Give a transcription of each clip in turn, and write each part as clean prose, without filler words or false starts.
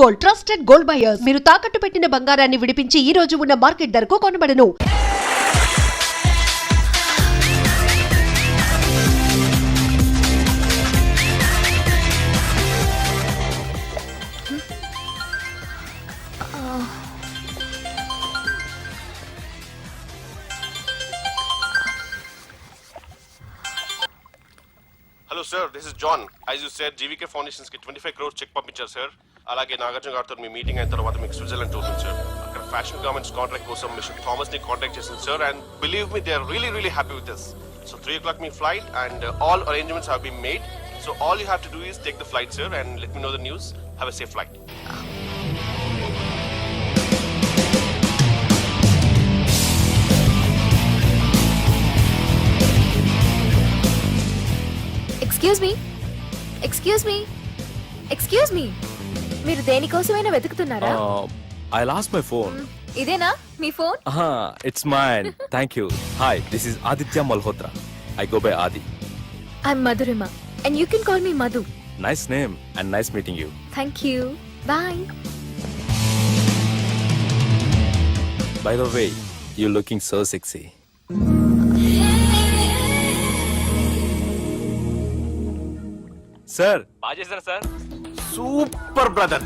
Gold, trusted gold buyers. మీరు తాకట్టు పెట్టిన బంగారాన్ని విడిపించి ఈ రోజు ఉన్న మార్కెట్ ధరకు కొనబడను. Hello sir, this is John. As you said, GVK Foundations ki 25 crores check పంపించారు sir. అలాగే నాగార్జున గారితో మీ మీటింగ్ అయిన తర్వాత మీకు స్విట్జర్లాండ్ టూర్ ఉంది sir. అక్కడ ఫ్యాషన్ గార్మెంట్స్ కాంట్రాక్ట్ కోసం మిస్టర్ థామస్ ని కాంటాక్ట్ చేశాను sir, and believe me, they are really happy with this. So 3 o'clock me flight and all arrangements have been made. So all you have to do is take the flight sir and let me know the news. Have a safe flight. Excuse me మీరు దేనికోసమైనా వెతుకుతున్నారా? I lost my phone. ఇదేనా మీ phone? It's mine. Thank you. Hi, this is Aditya Malhotra. I go by Adi. I'm Madhurima and you can call me Madhu. Nice name and nice meeting you. Thank you. Bye. By the way, you're looking so sexy. Sir, బాగా చేశారు sir. Super brother.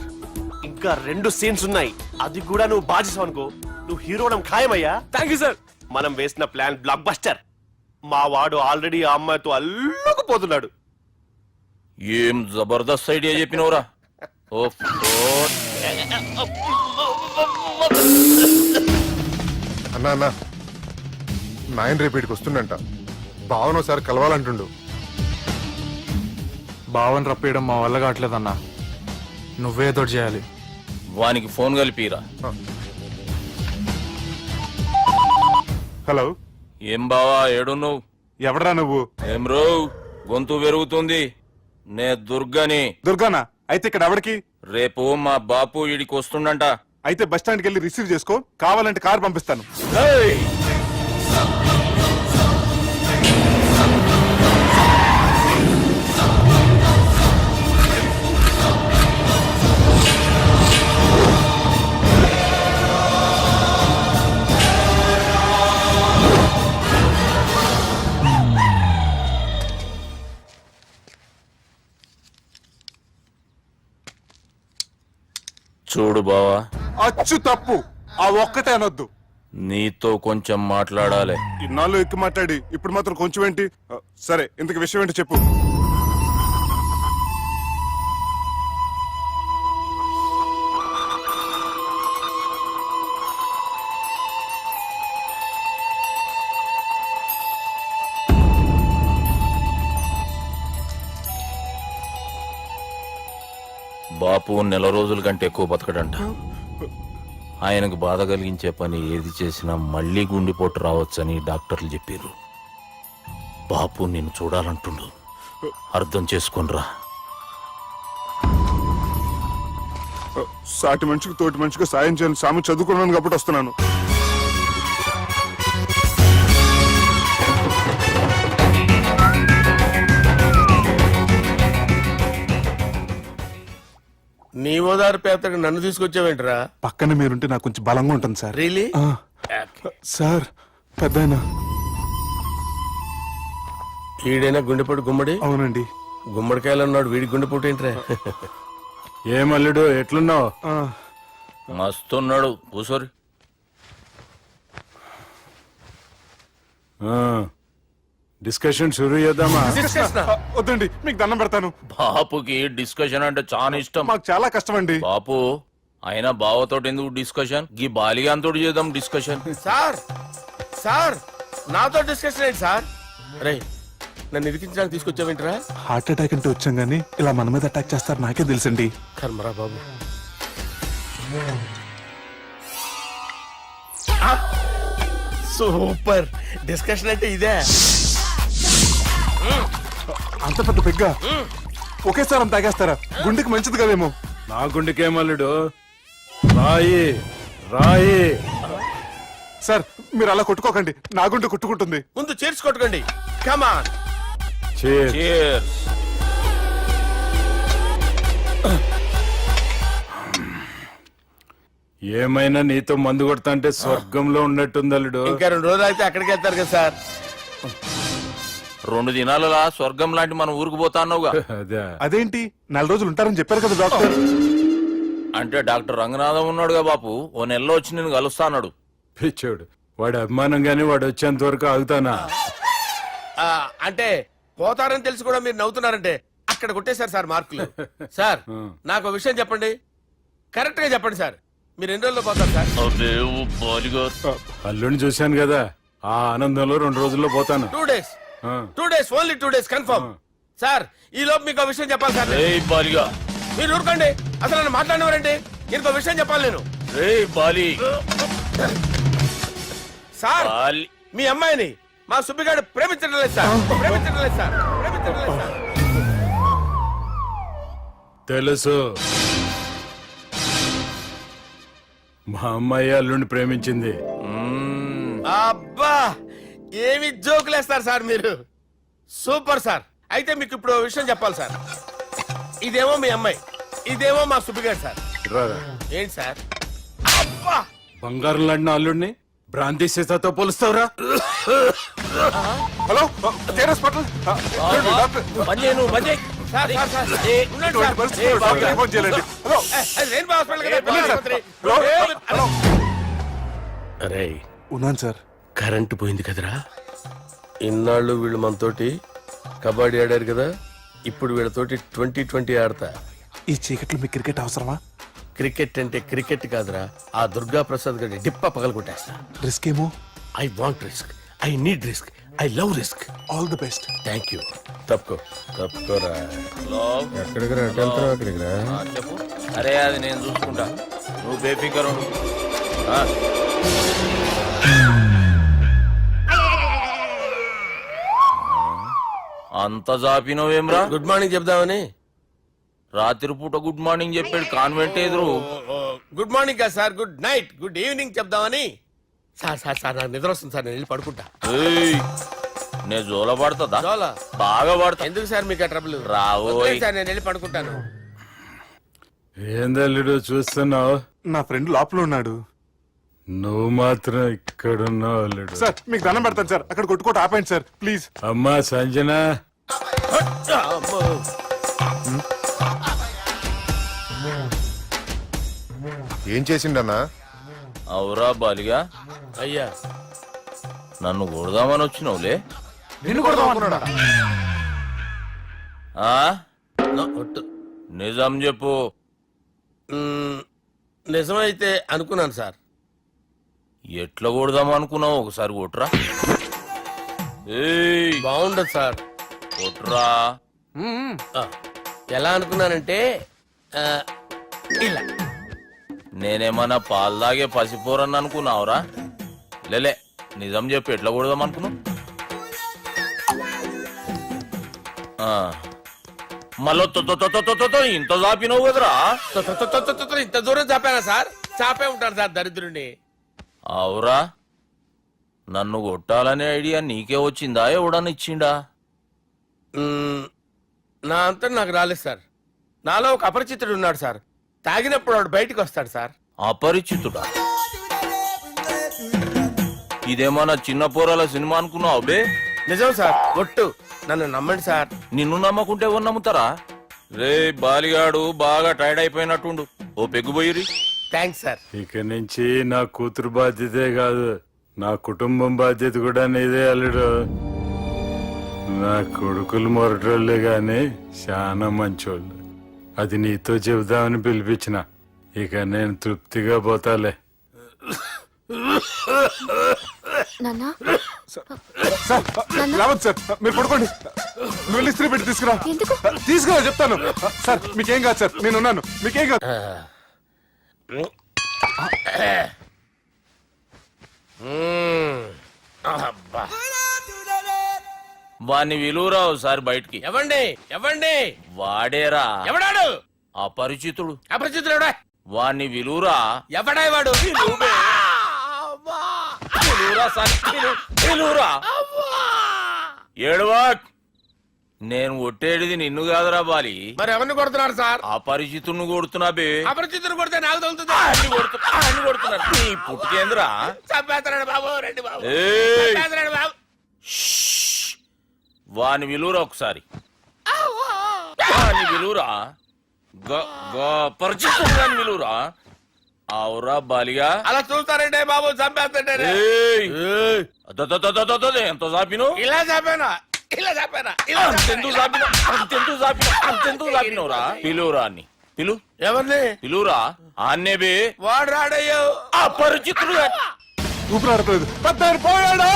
ఇంకా 2 scenes ఉన్నాయి. అది కూడా నువ్వు బాజేసావు అనుకో, నువ్వు హీరోడం ఖాయమయ్యా. Thank you sir. మనం వేసిన ప్లాన్ బ్లాక్ బస్టర్. మా వాడు ఆల్రెడీ ఆ అమ్మాయితో అల్లుకుపోతున్నాడు. ఏం జబర్దస్త్ ఐడియా చెప్పినవరా. అన్నా నాయన రేపటికి వస్తుండంట. భావన ఒకసారి కలవాలంటుండు. భావన రప్పేయడం మా వల్ల కావట్లేదన్నా, నువ్వేదో చేయాలి. వానికి ఫోన్ కలిపిరా. హలో, ఏం బావా ఏడున్నావు? ఎవడరా నువ్వు? ఏం రో గొంతు పెరుగుతుంది. నే దుర్గని. దుర్గానా? అయితే ఇక్కడ ఎవరికి? రేపు మా బాపు ఈడికి వస్తుండంట. అయితే బస్ స్టాండ్కి వెళ్ళి రిసీవ్ చేసుకో, కావాలంటే కారు పంపిస్తాను. చూడు బావా, అచ్చు తప్పు, ఆ ఒక్కటే అనొద్దు. నీతో కొంచెం మాట్లాడాలి. ఇన్నాళ్ళు ఎక్కి మాట్లాడి ఇప్పుడు మాత్రం కొంచెం ఏంటి? సరే, ఇంతకు విషయం ఏంటి చెప్పు. బాపు నెల రోజుల కంటే ఎక్కువ బతకడంట. ఆయనకు బాధ కలిగించే పని ఏది చేసినా మళ్లీ గుండెపోటు రావచ్చని డాక్టర్లు చెప్పారు. బాపు నిన్ను చూడాలంటుండు, అర్థం చేసుకునిరా. సాటి మనిషికి తోటి మనిషికి సాయం చేయాలని సామెత చదువుకున్నాను కాబట్టి వస్తున్నాను. నీ ఓదారు పేతకి నన్ను తీసుకొచ్చావేంట్రా? పక్కన మీరుంటే నాకు కొంచెం బలంగా ఉంటుంది సార్. రియలీ? సార్, పెద్దయినా. ఈడైనా గుండెపోటు గుమ్మడి? అవునండి. గుమ్మడికాయలు అన్నాడు, వీడి గుండెపోటు ఏంట్రా? ఏమల్లుడు ఎట్లున్నావు? మస్తున్నాడు కూసోరి. డిస్కషన్ షురూ చేద్దామా? వద్దండి, మీకు దండం పెడతాను. బాపుకి డిస్కషన్ అంటే చాలా ఇష్టం. మాకు చాలా కష్టం అండి. బాపు అయినా బావతోటి ఎందుకు డిస్కషన్? గీ బాలిగాంతోటి చేద్దాం డిస్కషన్. సార్ నాతో డిస్కషన్ ఏంటి సార్? రే, నన్ను ఇరికించడానికి తీసుకొచ్చావేంట్రా? హార్ట్ అటాక్ అంటే వచ్చాం గానీ ఇలా మన మీద అటాక్ చేస్తారు నాకే తెలుసండి. కర్మరా బాబు. సూపర్ డిస్కషన్ అంటే ఇదే. అంత పెద్ద పెగ్గా ఒకేసారి అంత తాగేస్తారా? గుండెకి మంచిది కదేమో. నా గుండెకేమల్లుడు, రాయి రాయి. సార్, మీరు అలా కొట్టుకోకండి, నా గుండె కొట్టుకుంటుంది. ముందు చేర్చి కొట్టుకోండి. కమాన్. Cheers. ఏమైనా నీతో మందు కొడతా స్వర్గంలో ఉన్నట్టుంది అల్లుడు. ఇంకా 2 రోజులు అయితే అక్కడికి వెళ్తారు కదా సార్. 2 దినాలలా స్వర్గం లాంటి మన ఊరికి పోతాన్నావుగా. అదే అదేంటి 4 రోజులు ఉంటారని చెప్పారు కదా డాక్టర్. అంటే డాక్టర్ రంగనాథం ఉన్నాడుగా బాపు, ఓ నెలలో వచ్చి నేను కలుస్తాన్నాడు. పిచ్చోడు, వాడి అభిమానంగానే వాడు వచ్చేంత వరకు ఆగుతానా? అంటే పోతారని తెలిసి కూడా మీరు నవ్వుతున్నారంటే అక్కడ కొట్టేశారు సార్ మార్కులు. సార్ నాకు ఒక విషయం చెప్పండి, కరెక్ట్ గా చెప్పండి సార్, మీరు ఎన్ని రోజుల్లో పోతారు సార్? అల్లుడిని చూశాను కదా, ఆ ఆనందంలో 2 రోజుల్లో పోతాను. 2 days. 2 days, only 2 days confirm. Sir ఈ లోపు మీకు ఒక విషయం చెప్పాలి సార్. మీరు ఊరుకోండి, అసలు నన్ను మాట్లాడినవారండి. ఇంకో విషయం చెప్పాలి నేను. సార్ మీ అమ్మాయిని మా సుబ్బిగాడు ప్రేమించడం లేదు సార్. ప్రేమించడం లేదు సార్. ప్రేమించడం లేదు సార్. తెలుసు, మా అమ్మాయి అల్లుడిని ప్రేమించింది. అబ్బా ఏమి జోకులేస్తారు సార్ మీరు. Super sir. అయితే మీకు ఇప్పుడు ఓ విషయం చెప్పాలి సార్. ఇదేమో మీ అమ్మాయి, ఇదేమో మా సుబ్బిగాడు సార్. రారా. ఏంటి సార్? అబ్బా బంగారం లాంటి అల్లుడిని భ్రాంతి సీతతో పోలుస్తావురా? హలో కేరస్ పటల్ డాక్టర్. సార్ సార్ సార్ ఉండండి ఇటువంటి సార్. పరిస్థితుల్లో డాక్టర్కి ఫోన్ చేయాలండి. హలో రెయిన్బో హాస్పిటల్ కదా, వెళ్ళండి సార్. ఆసుపత్రి. హలో అరే ఉన్నాను సార్. కరెంటు పోయింది కదరా. ఇన్నాళ్ళు వీళ్ళు మనతోటి కబడ్డీ ఆడారు కదా, ఇప్పుడు వీళ్ళతోటి 2020 ఆడతా. ఈ చీకట్లో మీకు క్రికెట్ అవసరమా? క్రికెట్ అంటే క్రికెట్ కాదురా, ఆ దుర్గా ప్రసాద్ గారి డిప్ప పగల కొట్టేస్తా. రిస్క్ ఏమో. I want risk, I need risk, I love risk. All the best. Thank you. తప్పుకోరా. ఎక్కడికి రా? చెప్పు. అరే అది నేను చూసుకుంటా, నువ్వు బేఫికర్ ఉండు. అంత జాపినవేమ్రా? గుడ్ మార్నింగ్ చెప్దామని. రాత్రిపూట గుడ్ మార్నింగ్ చెప్పాడు కాన్వెంట్ ఎదురు. గుడ్ మార్నింగ్ కదా sir, good night, good evening చెప్దామని. సార్ సార్ సార్ నాకు నిద్ర వస్తుంది సార్, నేను వెళ్ళి పడుకుంటా. నేను జోల పడుతుందా? జోలా? బాగా పడతా. ఎందుకు సార్ మీకు ఆ ట్రబుల్? రావోయ్ సార్ నేను వెళ్ళి పడుకుంటాను. ఏందల్లుడు చూస్తున్నావు? నా ఫ్రెండ్ లోపల ఉన్నాడు. నువ్వు మాత్రం ఇక్కడున్నావు అల్లుడు. సార్ మీకు దండం పెడతాను సార్, అక్కడ కొట్టుకోట ఆపండి సార్ ప్లీజ్. అమ్మా సంజన, అమ్మో. ఏం చేసిండన్నా? అవురా బాలిగా, అయ్యా నన్ను కొడదామని వచ్చినావులే. నిన్ను కొడదామన్నాడా? ఆ? ఒట్టు. నిజం చెప్పు. నిజమైతే అనుకున్నాను సార్. ఎట్లా కొడదాం అనుకున్నావు? ఒకసారి కొట్రా. ఏయ్ బాగుండదు సార్. కొట్రా. ఆ, ఎలా అనుకున్నానంటే ఆ, ఇలా. నేనేమన్నా పాలు తాగే పసిపోరని అనుకున్నావురా? లేలే, నిజం చెప్పు, ఎట్లా కొడదాం అనుకున్నావు? మళ్ళీ ఇంత చాపినావు కదరా? ఇంత దూరం చాపానా సార్? చాపే ఉంటాను సార్ దరిద్రుడిని. అవురా, నన్ను కొట్టాలనే ఐడియా నీకే వచ్చిందా? ఎవడన్నా ఇచ్చిండా? నా అంతా నాకు రాలేదు సార్. నాలో ఒక అపరిచితుడు ఉన్నాడు సార్. తాగినప్పుడు వాడు బయటికి వస్తాడు సార్. అపరిచితుడా? ఇదేమన్నా చిన్న పోరాల సినిమా అనుకున్నావు బే? నిజం సార్, ఒట్టు. నన్ను నమ్మండి సార్. నిన్ను నమ్మకుంటే ఎవరు నమ్ముతారా? రే బాలిగాడు బాగా టైర్డ్ అయిపోయినట్టుండు, ఓ పెగ్గుబోయిరి. Thanks sir. ఇక నుంచి నా కూతురు బాధ్యతే కాదు, నా కుటుంబం బాధ్యత కూడా నీదే అల్లుడు. నా కొడుకులు మొరటోళ్ళే గాని చాలా మంచోళ్ళు. అది నీతో చెబుదామని పిలిపించిన. ఇక నేను తృప్తిగా పోతాలే. నాన్నా సార్ రావద్దు సార్, మీరు పడుకోండి. నువ్వు వెళ్ళి ఇస్త్రీ పెట్టి తీసుకురా. ఎందుకు? తీసుకురా చెప్తాను. సార్ మీకేం కాదు సార్, నేను ఉన్నాను. మీకేం కాదు. అబ్బా. వాణ్ణి విలువరా ఒకసారి బయటికి. ఎవండి ఎవండి? వాడేరా ఎవడాడు? అపరిచితుడు. అపరిచితుడు ఎవడా? వాణ్ణి విలువరా. ఎవడా వాడు? విలువరా సార్, విలువరా. ఏడవా నేను కొట్టేడిది నిన్ను కాదురా బాలి, మరి ఎవరిని కొడుతున్నారు సార్? అపరిచితుడిని కొడుతున్నా బే. అపరిచితులు కొడితే నాకు తగులుతుంది. అన్ని కొడుతున్నారు నీ పుట్టుకేంద్రా. చంపేస్తున్నాడు బాబు, రండి బాబు. ఏయ్! చంపేస్తున్నాడు బాబు. వాని విలువరా ఒకసారి, వాని విలువరా, పరిచితుడు విలువరా. అవురా బాలిగా. అలా చూస్తారంటే బాబు, చంపేస్తాడే. ఏయ్! అదదదదదదద, ఎంత చాపిను, ఇలా చంపానా, ఇలా చంపానా, ఇలా అంతెందుకు చాపిను, అంతెందుకు చాపిను, అంతెందుకు చాపినవురా. పిలువురా అన్ని, పిలు, ఎవరిని? పిలువురా ఆన్నే బే. వాడు రాడయ్యో. అపరిచితుడు. ఊపిరాడట్లేదు. పెద్ద ఆయన పోయాడు.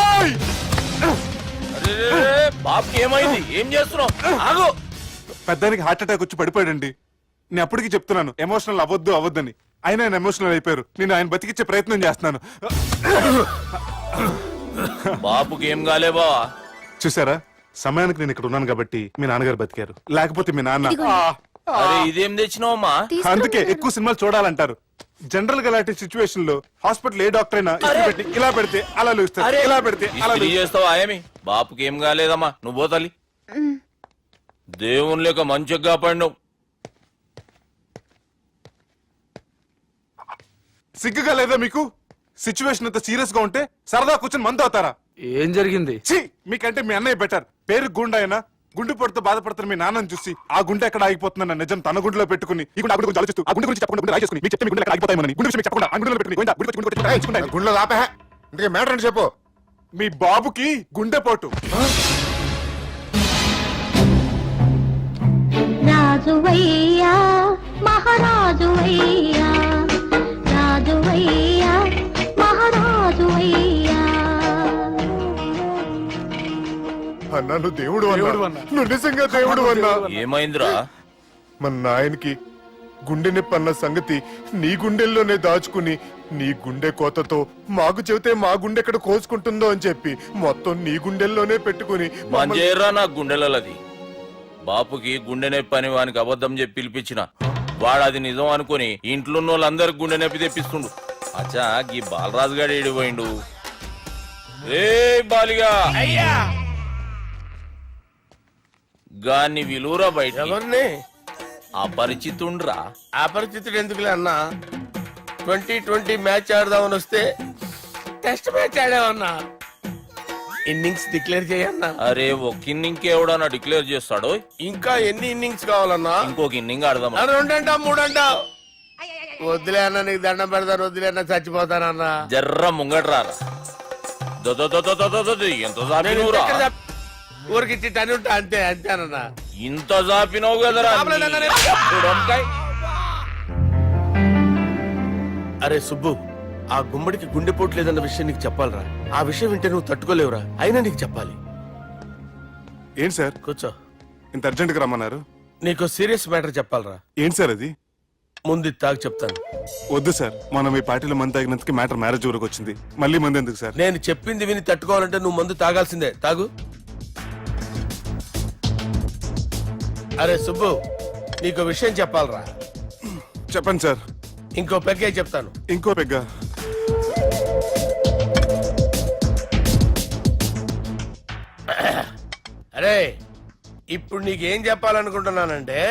బాబుకి ఏమైంది, ఏం చేస్తున్నావు? ఆగు. పెద్దానికి హార్ట్ అటాక్ వచ్చి పడిపోయాడండి. నేను అప్పటికి చెప్తున్నాను ఎమోషనల్ అవ్వద్దని. ఆయన ఎమోషనల్ అయిపోయారు. నేను ఆయన బతికిచ్చే ప్రయత్నం చేస్తున్నాను. బాబుకి ఏం కాలే బావా. చూసారా, సమయానికి నేను ఇక్కడ ఉన్నాను కాబట్టి మీ నాన్నగారు బతికారు. లేకపోతే మీ నాన్న అరే ఇదేం తెచ్చినావమ్మా? అందుకే ఎక్కువ సినిమాలు చూడాలంటారు. జనరల్ గా అలాంటి సిచ్యువేషన్ లో హాస్పిటల్ ఏ డాక్టర్ అయినా ఇస్త్రీ పెట్టి ఇలా పెడితే అలా లూస్తారు, ఇలా పెడితే అలా ఇస్త్రీ చేస్తావా ఏమి? బాపుకి ఏం కాలేదమ్మా, నువ్వు పోతల్లి. దేవుని లేక మంచిగా పడినావు. సిగ్గుగా లేదా మీకు? సిచ్యువేషన్ అంత సీరియస్ గా ఉంటే సరదా కూర్చొని మందు అవుతారా? ఏం జరిగింది? ఛీ, మీకంటే మీ అన్నయ్య బెటర్. పేరు గుండె అయినా గుండె పొడితో బాధపడుతున్న మీ నాన్నని చూసి ఆ గుండె ఎక్కడ ఆగిపోతుందన్న నిజం తన గుండెలో పెట్టుకుని ఈ గుండె ఆ గుండె గురించి ఆలోచిస్తూ ఆ గుండె గురించి చెప్పకుండా గుండె రాజేసుకుని మీకు చెప్తే మీ గుండె ఎక్కడ ఆగిపోతాయని గుండె విషయం చెప్పకుండా ఆ గుండెలో పెట్టుకుని గుండె గుండె గుండె గుండె రాయించుకుంటాయి. గుండెలో ఆపే ఇందుకే మ్యాటర్ అని చెప్పు. మీ బాబుకి గుండెపోటు. రాజువయ్యా మహారాజువయ్యా, రాజువయ్యా మహారాజువయ్యా. అన్నా నువ్వు దేవుడు అన్నా, నువ్వు నిజంగా దేవుడు అన్నా. ఏమైందిరా? మన నాయనకి గుండె నొప్పి అన్న సంగతి నీ గుండెల్లోనే దాచుకుని నీ గుండె కోతతో మాకు చెబితే మా గుండె ఎక్కడ కోసుకుంటుందో అని చెప్పి మొత్తం నీ గుండెల్లోనే పెట్టుకుని మంజేరా నా గుండెలది. బాపుకి గుండె నొప్పి అని వానికి అబద్ధం చెప్పి పిలిపించిన వాడు అది నిజం అనుకుని ఇంట్లో ఉన్న వాళ్ళందరికి గుండె నొప్పి తెప్పిస్తుండు. అచ్చా గీ బాలరాజు గారు ఏడిపోయిండు. రే బాలిగా, అయ్యా గాన్ని విలువరా బయట. ఎవరిని? అపరిచితుండ్రా. అపరిచితుడు ఎందుకులే అన్నా, 2020 మ్యాచ్ ఆడదామని వస్తే టెస్ట్ మ్యాచ్ ఆడామన్నా. ఇన్నింగ్స్ డిక్లేర్ చేయన్నా. అరే ఒక ఇన్నింగ్ ఎవడన్నా డిక్లేర్ చేస్తాడో? ఇంకా ఎన్ని ఇన్నింగ్స్ కావాలన్నా? ఇంకొక ఇన్నింగ్ ఆడదాం. రెండంటావు మూడంటావు. వద్దులే అన్న, నీకు దండం పెడతాను, వద్దులే అన్న, చచ్చిపోతానన్నా. జర్ర ముంగట్రారా. ఎంత జాపినవురా? ఊరికి టని ఉంటా అంతే, అంతేనన్నా. ఇంత జాపినవు కదరా. అరే సుబ్బు, ఆ గుమ్మడికి గుండెపోటు లేదన్న విషయం నీకు చెప్పాలరా. ఆ విషయం వింటే నువ్వు తట్టుకోలేవురా, అయినా నీకు చెప్పాలి. ఏంటి సార్ కూర్చో. ఇంత అర్జెంట్ గా రమ్మన్నారు? నీకు సీరియస్ మ్యాటర్ చెప్పాలరా. ఏంటి సార్ అది? ముందు ఇది తాగి చెప్తాను. వద్దు సార్, మనం ఈ పార్టీలో మంది తాగినందుకు మ్యాటర్ మ్యారేజ్ వరకు వచ్చింది. మళ్ళీ మంది ఎందుకు సార్? నేను చెప్పింది విని తట్టుకోవాలంటే నువ్వు మందు తాగాల్సిందే. తాగు. అరే సుబ్బు, నీకు విషయం చెప్పాలరా. చెప్పండి సార్. ఇంకో పెగ్గే చెప్తాను. ఇంకో పెగ్గా? అరే ఇప్పుడు నీకేం చెప్పాలనుకుంటున్నానంటే,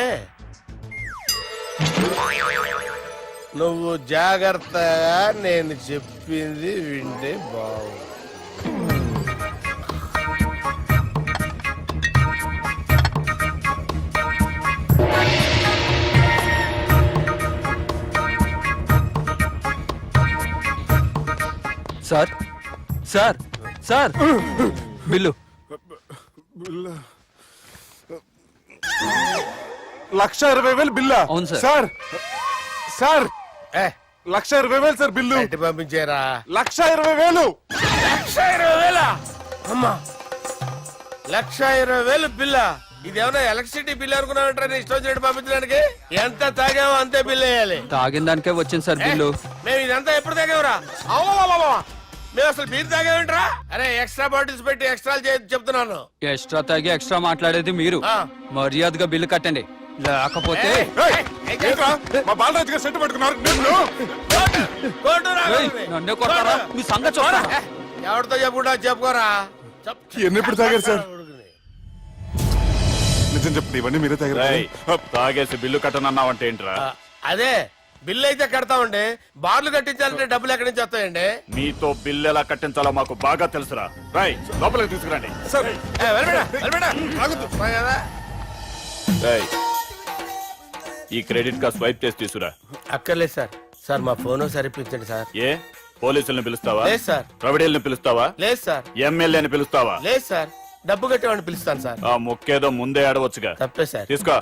నువ్వు జాగ్రత్తగా నేను చెప్పింది వింటే బాగు. Sir sir sir, bill. 1,20,000 బిల్లా? అవును సార్. సార్ సార్, ఏ, 1,20,000 సార్ బిల్లు. బయట పంపించేరా. 1,20,000. 1,20,000? అమ్మా, 1,20,000 బిల్లా? ఇదేమన్నా ఎలక్ట్రిసిటీ బిల్ అనుకున్నావంటారా నీ ఇష్టం వచ్చినట్టు పంపించడానికి? ఎంత తాగామో అంతే బిల్ వేయాలి. తాగిన దానికే వచ్చింది సార్ బిల్లు. మేము ఇదంతా ఎప్పుడు తాగామరా? మేము అసలు బీర్ తాగామేంట్రా? అరే ఎక్స్ట్రా బాటిల్స్ పెట్టి ఎక్స్ట్రా చెప్తున్నాను. ఎక్స్ట్రా తాగి ఎక్స్ట్రా మాట్లాడేది మీరు. ఆ. మర్యాదగా బిల్లు కట్టండి, లేకపోతే ఏంట్రా, మా బాలరాజు గారు సెట్ పట్టుకున్నారు. నిన్ను ఏయ్, నన్నే కొడతారా? మీ సంగతి చూడరా? ఎవరితో చెప్పుకుంటా చెప్పుకోరా. ఎన్ని ఎప్పుడు తాగారు సార్? నిజం చెప్తే ఇవన్నీ మీరే తగ్గ తాగేసి బిల్లు కట్టనన్నావంటే ఏంట్రా అదే బిల్లు అయితే కడతామండి, బార్లు కట్టించాలంటే డబ్బులు ఎక్కడి నుంచి వస్తాయండి? మీతో బిల్లు ఎలా కట్టించాలో మాకు బాగా తెలుసురా. రై లోపలికి తీసుకురండి. రేయ్, ఈ క్రెడిట్ కార్డ్ స్వైప్ చేసి తీసుకురా. అక్కర్లేదు సార్. సార్ మా ఫోన్ సరిపించండి సార్. ఏ పోలీసుల్ని పిలుస్తావా? లేదు సార్. ప్రొవిడీల్ని పిలుస్తావా? లేదు సార్. ఎమ్మెల్యేని పిలుస్తావా? లేదు సార్. డబ్బు కట్టేవాడిని పిలుస్తాను సార్. ఆ మొక్కేదో ముందే ఆడవచ్చుగా. తప్పే సార్. తీసుకో.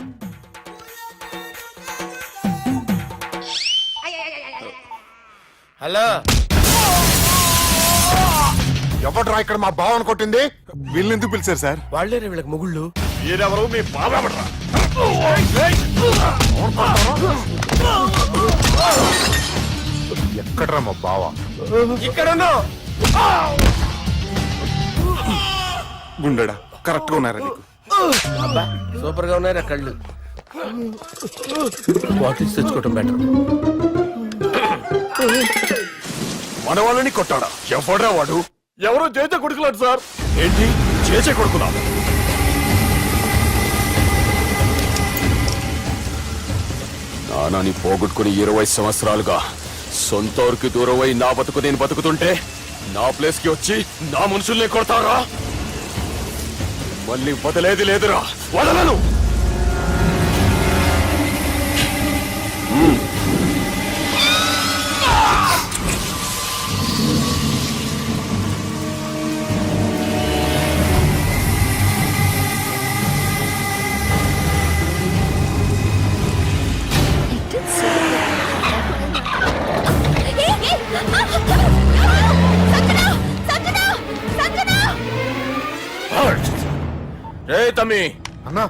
హలో, ఎవడ్రా ఇక్కడ మా బావని కొట్టింది? వీళ్ళని ఎందుకు పిలిచారు సార్? వాళ్ళే వీళ్ళకి మొగుళ్ళు. మీరెవరు? మీ బాబా ఎక్కడ్రా మా బావ? ఇక్కడ ఉన్నావు. గుండెడా కరెక్ట్ గా ఉన్నారా నీకు? అబ్బా సూపర్ గా ఉన్నారా కళ్ళు. బాటిల్స్ తెచ్చుకోవటం బెటర్. మన వాళ్ళని కొట్టాడా? ఎవడ్రా వాడు? ఎవరో చేసే కొడుకులాడు సార్. ఏంటి చేసే కొడుకున్నా? నానాని పోగొట్టుకుని 20 సంవత్సరాలుగా సొంత ఊరికి దూరమై నా బతుకు నేను బతుకుతుంటే నా ప్లేస్ కి వచ్చి నా మనుషుల్ని కొడతారా? మళ్ళీ వదిలేది లేదురా, వదలను. రే తమ్మి, అన్నా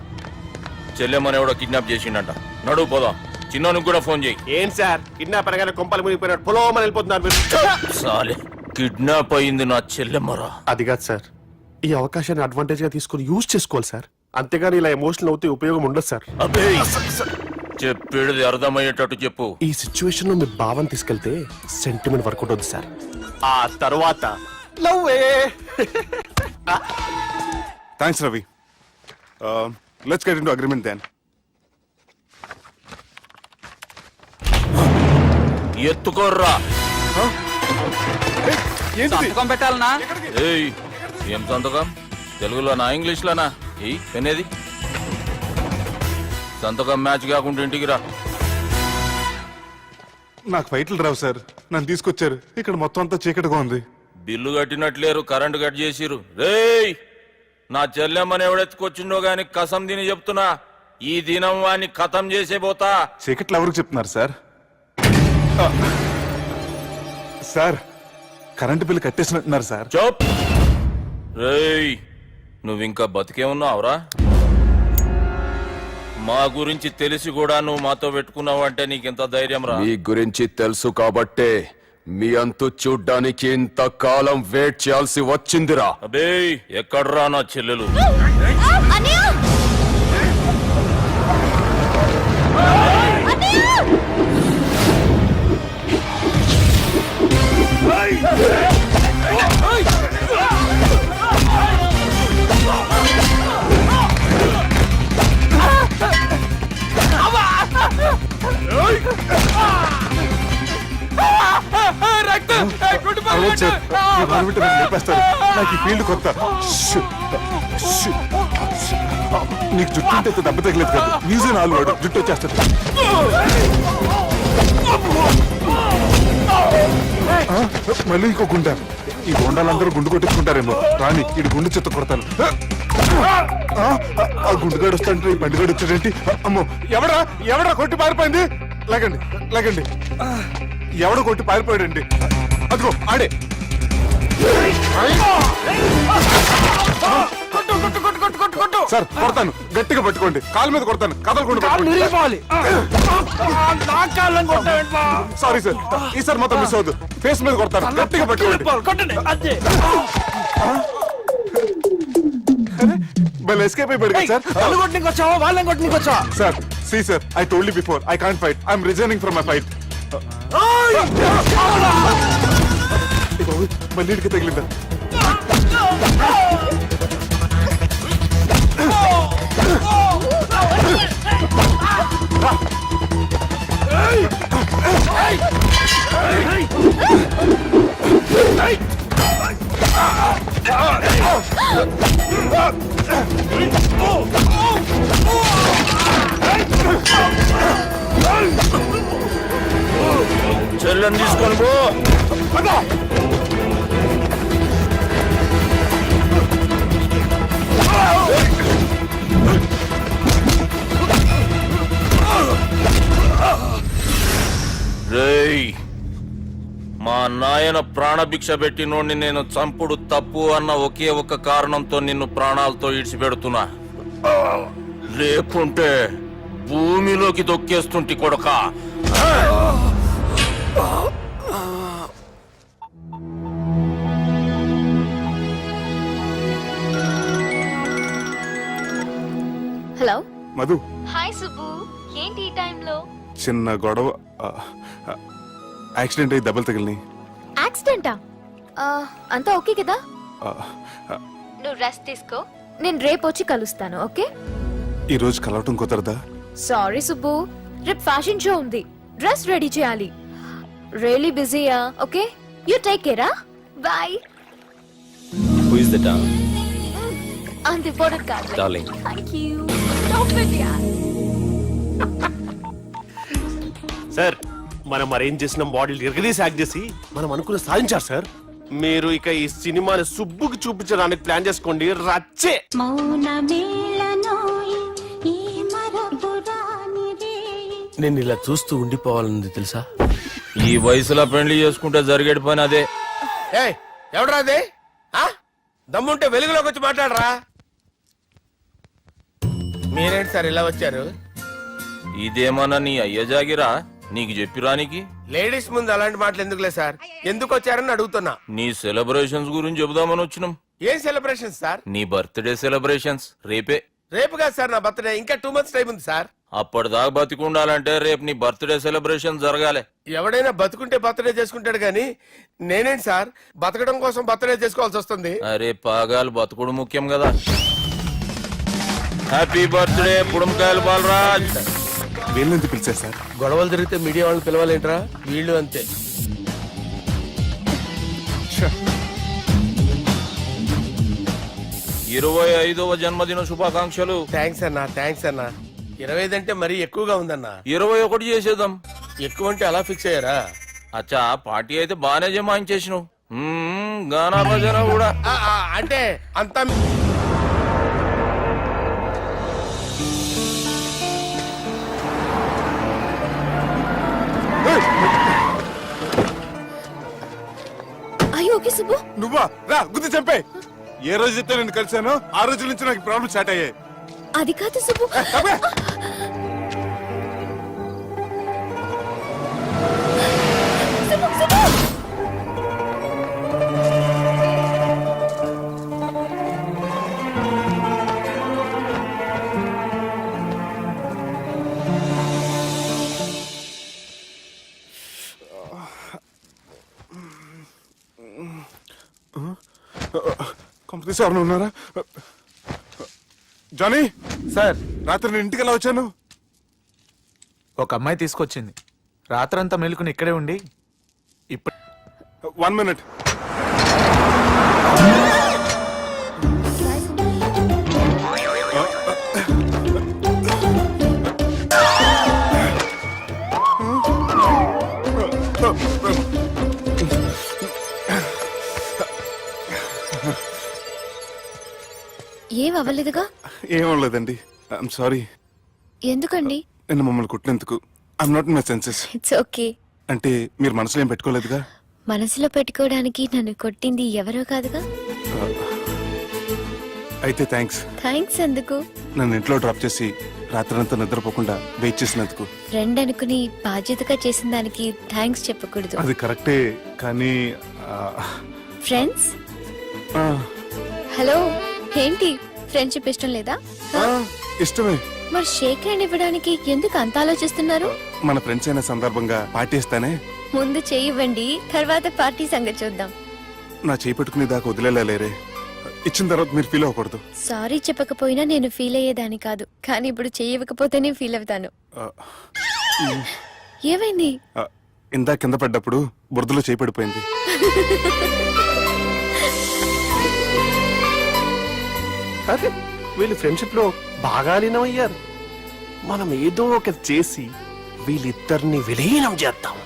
చెల్లెమ్మని ఎవడో కిడ్నాప్ చేసిండంట. నడువు పోదాం. చిన్నోనికి కూడా ఫోన్ చేయి. ఏం సార్ కిడ్నాప్ అనగానే కొంపలు మునిగిపోయినట్టు పొలోమని వెళ్ళిపోతున్నారు మీరు. సాలే, కిడ్నాప్ అయింది నా చెల్లెమ్మరా. అది కాదు సార్, ఈ అవకాశాన్ని అడ్వాంటేజ్ గా తీసుకుని యూజ్ చేసుకోవాలి సార్. అంతేగాని ఇలా ఎమోషనల్ అవుతే ఉపయోగం ఉండదు సార్. అబ్బే, చెప్పేది అర్థమయ్యేటట్టు చెప్పు. ఈ సిచ్యువేషన్ లో మీ భావం తీసుకెళ్తే సెంటిమెంట్ వర్కౌట్ అవుతుంది సార్. ఆ తర్వాత లవ్వే. Thanks Ravi. Let's get into agreement then. ఎత్తుకోర్రా. సంతకం పెట్టాలనా? ఏయ్, ఏం సంతకం? తెలుగులోనా ఇంగ్లీష్లోనా? ఏయ్ పెనేది. సంతకం మ్యాచ్ కాకుండా ఇంటికి రా. నాకు ఫైట్లు రావు సార్, నన్ను తీసుకొచ్చారు. ఇక్కడ మొత్తం అంతా చీకటిగా ఉంది. బిల్లు కట్టినట్లేరు, కరెంటు కట్ చేసిరు. రేయ్, నా చెల్లెమ్మని ఎవడెత్తుకొచ్చిండో గాని కసం తిని చెప్తున్నా, ఈ దినం వాణ్ణి ఖతం చేసే పోతా. చీకట్లు ఎవరికి చెప్తున్నారు సార్? సార్ కరెంటు బిల్లు కట్టేసినట్టున్నారు సార్. చోప్. రేయ్, నువ్వింకా బతికే ఉన్నావురా? మా గురించి తెలిసి కూడా నువ్వు మాతో పెట్టుకున్నావు అంటే నీకెంత ధైర్యం రా? మీ గురించి తెలుసు కాబట్టే మీ అంతు చూడ్డానికి ఇంతకాలం వెయిట్ చేయాల్సి వచ్చిందిరా. అబే, ఎక్కడ్రా నా చెల్లెలు? అరవద్దు సార్, ఈ గవర్నమెంట్ నన్ను లేపేస్తారు. నాకు ఈ ఫీల్డ్ కొత్త. Shoe, shoe, shoe. నీకు జుట్టు ఉంటే దెబ్బ తగలేదు కదా, మ్యూజియం ఆలు వాడు జుట్టు వచ్చేస్తారు. మళ్ళీ ఇంకో గుండా. ఈ గుండాలందరూ గుండు కొట్టించుకుంటారేమో. రాని ఇటు గుండు చెత్త కొడతాను. ఆ గుండుగాడు వస్తాంటే ఈ బండిగాడు వచ్చాడేంటి? అమ్మో, ఎవడా ఎవడా కొట్టి పారిపోయింది? లేకండి లేకండి. ఎవడో కొట్టి పారిపోయాడండి. అదిగో ఆడే. సార్ కొడతాను, గట్టిగా పట్టుకోండి. కాలు మీద కొడతాను, కదలకుండా సారీ సార్, ఈసారి మొత్తం మిస్ అవుతుంది. ఫేస్ మీద కొడతాను, గట్టిగా పట్టుకోండి. Well, escape అయిపోయాడు sir. Sir, see sir, I told you before, I can't fight. I'm resigning from my fight. మళ్ళీ ఇడికి తగిలిందా? చెల్లెని తీసుకొని పో. రేయ్, మా నాయన ప్రాణభిక్ష పెట్టినోడిని నేను చంపుడు తప్పు అన్న ఒకే ఒక్క కారణంతో నిన్ను ప్రాణాలతో ఇడిచిపెడుతున్నా. లేకుంటే భూమిలోకి దొక్కేస్తుంటి కొడకా. హలో మధు, హాయ్ సుబ్బు, ఏంటి ఈ టైంలో? చిన్న గొడవ. యాక్సిడెంట్ అయ్యి దెబ్బలు తగిలినాయి. యాక్సిడెంటా? అంతా ఓకే కదా? నువ్వు రెస్ట్ తీసుకో, నేను రేపు వచ్చి కలుస్తాను. ఓకే? ఈ రోజు కలవటం కుదరదా? సారీ సుబ్బు, రేపు ఫ్యాషన్ షో ఉంది, డ్రెస్ రెడీ చేయాలి. రియలీ బిజీయా? Okay, you take care. Bye. Who is the town? అంత ఇంపార్టెంట్ కాదు. Darling. Thank you. Stop it యార్. సార్, మనం అరేంజ్ చేసిన మోడల్ ఎరగదీసి యాక్ట్ చేసి మనం అనుకున్న సాధించారు సార్. మీరు ఇక ఈ సినిమాని సుబ్బుకి చూపించడానికి ప్లాన్ చేసుకోండి. రచ్చే. నేను ఇలా చూస్తూ ఉండిపోవాలని తెలుసా? ఈ వయసులో పెళ్లి చేసుకుంటే జరిగేటి పని అదే. ఏయ్, ఎవడరా అదే? దమ్ముంటే వెలుగులోకి వచ్చి మాట్లాడరా. మీరేంటి సార్ ఇలా వచ్చారు? ఇదేమన్నా నీ అయ్య జాగిరా నీకు చెప్పిరానికి? లేడీస్ ముందు అలాంటి మాటలు ఎందుకులే సార్, ఎందుకు వచ్చారని అడుగుతున్నా. నీ సెలబ్రేషన్స్ గురించి చెబుదామని వచ్చినాం. ఏం సెలబ్రేషన్ సార్? నీ బర్త్డే సెలబ్రేషన్స్ రేపే. రేపు కాదు సార్ నా బర్త్డే, ఇంకా 2 months టైం ఉంది సార్. అప్పటిదాకా బతికుండాలంటే రేపు నీ బర్త్డే సెలబ్రేషన్ జరగాలి. ఎవడైనా బతుకుంటే బర్త్డే చేసుకుంటాడు గానీ నేనేంటి సార్ బతకడం కోసం బర్త్డే చేసుకోవాల్సి వస్తుంది? అరే పాగాలు బతుకుడు ముఖ్యం కదా. హ్యాపీ బర్త్డే పుడంకాయలు బాలరాజ్. వీళ్ళెందుకు పిలిచారు సార్? గొడవలు జరిగితే మీడియా వాళ్ళని పిలవాలేంట్రా? వీళ్ళు అంతే. 25వ జన్మదిన శుభాకాంక్షలు. థ్యాంక్స్ అన్నా, థ్యాంక్స్ అన్నా. 25 అంటే మరీ ఎక్కువగా ఉందన్నా. 21 చేసేద్దాం. ఎక్కువ అంటే అలా ఫిక్స్ అయ్యారా? అచ్చా, పార్టీ అయితే బానే జమాయించేసినావు. గానా భజన కూడా. అంటే అంతా అయ్యో ఓకే సుబ్బు. నువ్వా? రా గుద్ది చంపే. ఏ రోజైతే నేను కలిశానో ఆ రోజు నుంచి నాకు ప్రాబ్లం స్టార్ట్ అయ్యాయి. అది కాదు సుబ్బు. చంపే. సుబ్బు, సుబ్బు. కంపెనీస్ ఎవరైనా ఉన్నారా? జానీ సార్, రాత్రి నేను ఇంటికి ఎలా వచ్చాను? ఒక అమ్మాయి తీసుకొచ్చింది. రాత్రంతా మెలుకుని ఇక్కడే ఉండి ఇప్పుడు 1 minute. ఏం అవ్వలేదుగా? ఏమవ్వలేదండి. I'm sorry. ఎందుకండి? నిన్న మమ్మల్ని కుట్టినందుకు I'm not in my senses. It's okay. అంటే మీరు మనసులో ఏం పెట్టుకోలేదుగా? మనసులో పెట్టుకోవడానికి నన్ను కొట్టింది ఎవరో కాదుగా. అయితే థ్యాంక్స్. థ్యాంక్స్ ఎందుకు? నన్ను ఇంట్లో డ్రాప్ చేసి రాత్రంతా నిద్రపోకుండా వెయిట్ చేసినందుకు. ఫ్రెండ్ అనుకుని బాధ్యతగా చేసిన దానికి థ్యాంక్స్ చెప్పకూడదు. అది కరెక్టే, కానీ ఫ్రెండ్స్? హలో, ఏంటి ఫ్రెండ్షిప్ ఇష్టం లేదా? ఇష్టమే. మరి షేక్ హ్యాండ్ ఇవ్వడానికి ఎందుకు అంత ఆలోచిస్తున్నారు? మన ఫ్రెండ్స్ అయిన సందర్భంగా పార్టీ ఇస్తానే. ముందు చేయివ్వండి, తర్వాత పార్టీ సంగతి చూద్దాం. నా చేయి పెట్టుకునే దాకా వదిలేలేరే. ఇచ్చిన తర్వాత మీరు ఫీల్ అవ్వకూడదు. సారీ చెప్పకపోయినా నేను ఫీల్ అయ్యేదాన్ని కాదు, కానీ ఇప్పుడు చెయ్యకపోతేనే ఫీల్ అవుతాను. ఆ, ఏమైంది? ఆ, ఇందా కింద పడ్డప్పుడు బురదలో చేయి పడిపోయింది. అదే వీళ్ళు ఫ్రెండ్షిప్ లో బాగా లీనమయ్యారు. మనం ఏదో ఒకటి చేసి వీళ్ళిద్దరిని విలీనం చేద్దాం.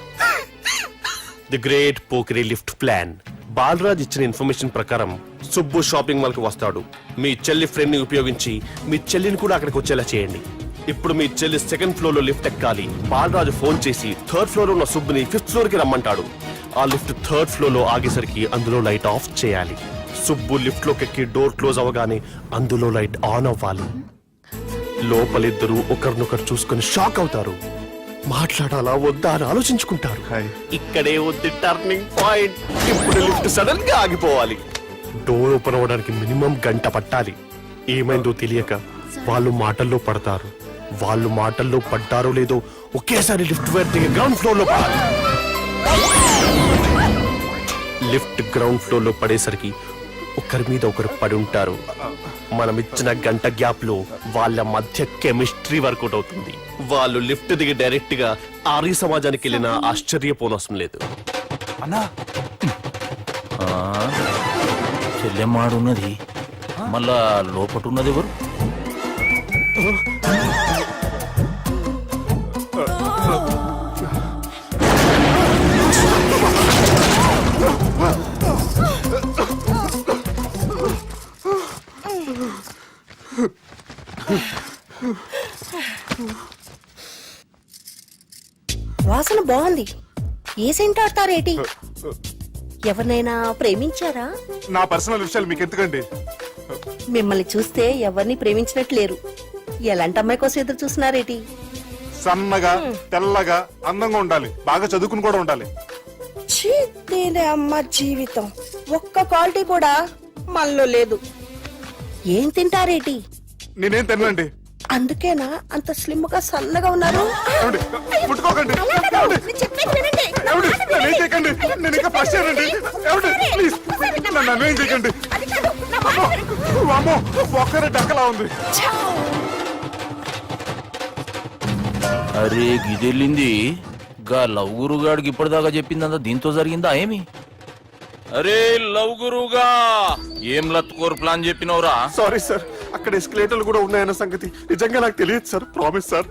ది గ్రేట్ పోకరీ లిఫ్ట్ ప్లాన్. బాలరాజ్ ఇచ్చిన ఇన్ఫర్మేషన్ ప్రకారం సుబ్బు షాపింగ్ మాల్ కి వస్తాడు. మీ చెల్లి ఫ్రెండ్ ని ఉపయోగించి మీ చెల్లిని కూడా అక్కడికి వచ్చేలా చేయండి. ఇప్పుడు మీ చెల్లి సెకండ్ ఫ్లోర్ లో లిఫ్ట్ ఎక్కాలి. బాలరాజు ఫోన్ చేసి థర్డ్ ఫ్లోర్ లో ఉన్న సుబ్బుని ఫిఫ్త్ ఫ్లోర్ కి రమ్మంటాడు. ఆ లిఫ్ట్ థర్డ్ ఫ్లోర్ లో ఆగేసరికి అందులో లైట్ ఆఫ్ చేయాలి. సుబ్బు లిఫ్ట్ లోకి ఎక్కి డోర్ క్లోజ్ అవ్వగానే అందులో లైట్ ఆన్ అవ్వాలి. లోపలిద్దరూ ఒకరినొకరు చూసుకొని షాక్ అవుతారు. మాట్లాడాలా వద్దా అని ఆలోచించుకుంటారు. హాయ్. ఇక్కడే ఉంది టర్నింగ్ పాయింట్. ఇప్పుడు లిఫ్ట్ సడన్ గా ఆగిపోవాలి. డోర్ ఓపెన్ అవ్వడానికి మినిమం గంట పట్టాలి. ఏమైందో తెలియక వాళ్ళు మాటల్లో పడతారు. వాళ్ళు మాటల్లో పడ్డారో లేదో ఒకేసారి లిఫ్ట్ దిగి గ్రౌండ్ ఫ్లోర్ లో పడాలి. లిఫ్ట్ గ్రౌండ్ ఫ్లోర్ లో పడేసరికి ఒకరి మీద ఒకరు పడి ఉంటారు. మనం ఇచ్చిన గంట గ్యాప్ లో వాళ్ళ మధ్య కెమిస్ట్రీ వర్కౌట్ అవుతుంది. వాళ్ళు లిఫ్ట్ దిగి డైరెక్ట్ గా ఆర్య సమాజానికి వెళ్ళిన ఆశ్చర్యపోనవసరం లేదు. అన్నా చెల్లెమ్మాడున్నది, మళ్ళా లోపటున్నది ఎవరు? వాసన బాగుంది. ఏ సెంట్ ఆడతారేటి? ఎవరినైనా ప్రేమించారా? నా పర్సనల్ విషయాలు మీకు ఎందుకండి? మిమ్మల్ని చూస్తే ఎవరిని ప్రేమించినట్లేరు. ఎలాంటి అమ్మాయి కోసం ఎదురు చూస్తున్నారేటి? సన్నగా తెల్లగా అందంగా ఉండాలి, బాగా చదువుకుని కూడా ఉండాలి. ఛీ, దీని అమ్మ జీవితం ఒక్క క్వాలిటీ కూడా మనలో లేదు. ఏం తింటారేటి? నేనేం తినండి. అందుకేనా అంత స్లిమ్ గా సన్నగా ఉన్నారు? ఏమండి? ముట్టుకోకండి. ఏమండి? ఏమండి? నన్ను ఏం చేయకండి. నేను ఇంకా ఫస్ట్ చేయండి. ప్లీజ్ నన్ను ఏం చేయకండి. అమ్మో, ఒక్కరే డక్కలా ఉంది. అరే గిదెళ్ళింది గా లవ్ గురుగాడికి ఇప్పటిదాకా చెప్పిందంతా దీంతో జరిగిందా ఏమి? అరే లవ్ గురుగా ఏం లత్కోర్ ప్లాన్ చెప్పినవురా? సారీ సార్, అక్కడ ఎస్కలేటర్లు కూడా ఉన్నాయన్న సంగతి నిజంగా నాకు తెలియదు సార్. Promise sir.